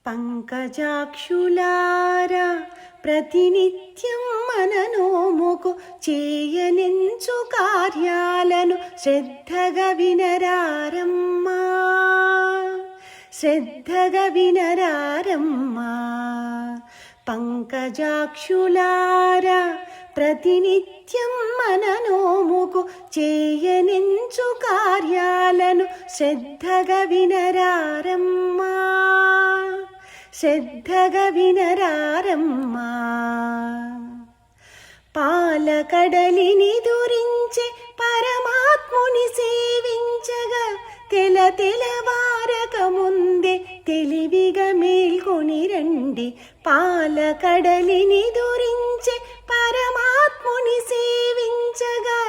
పంకజాక్షులారా ప్రతినిత్యం మననోముకు చేయనించు కార్యాలను శ్రద్ధగా వినరారమ్మా, శ్రద్ధగా వినరారమ్మా. పంకజాక్షులారా ప్రతినిత్యం మననోముకు చేయనించు కార్యాలను శ్రద్ధగా వినరారమ్మా, శ్రద్ధగా వినరారమ్మా. పాలకడలిని దురించే పరమాత్ముని సేవించగా తెలవారక ముందే తెలివిగా మేల్కొని రండి. పాలకడలిని దురించే పరమాత్ముని సేవించగా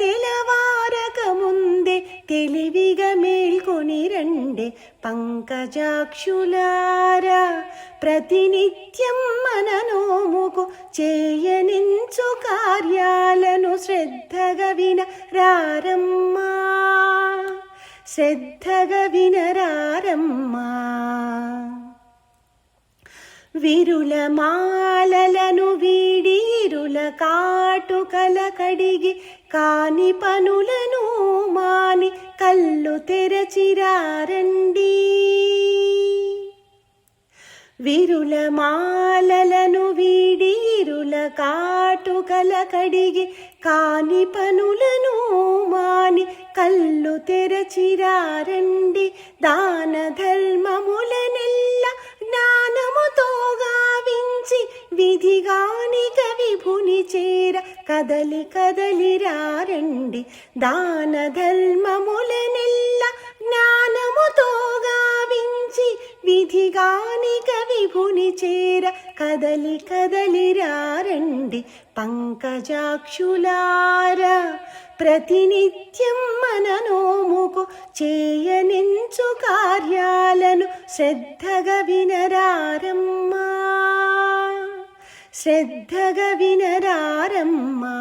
తెలవారక ముందే తెలివిగా మేల్కొని రండి. పంకజాక్షులారా ప్రతినిత్యం మననోముకు చేయనించు కార్యాలను శ్రద్ధగా వినరారమ్మా, శ్రద్ధగా వినరారమ్మా. విరుల మాలలను వీడి ఇరుల కాటుకల కడిగి కాని పనులను మాని కళ్ళు తెరచిరారండి. విరుల మాలలను వీడి ఇరుల కాటుకల కడిగి కాని పనులను మాని కళ్ళు తెరచిరారండి. దాన ధర్మములనెల్ల జ్ఞానముతో గావించి విధిగానిక విభుని చేర కదలి కదలిరారండి. దాన ధర్మములనెల్ల జ్ఞానముతో గావించి విధిగానిక విభుని చేర కదలి కదలిరారండి. పంకజాక్షులారా ప్రతినిత్యం మననోముకు చేయనించు కార్యాలను శ్రద్ధగా వినరారమ్మా, శ్రద్ధగా వినరారమ్మా.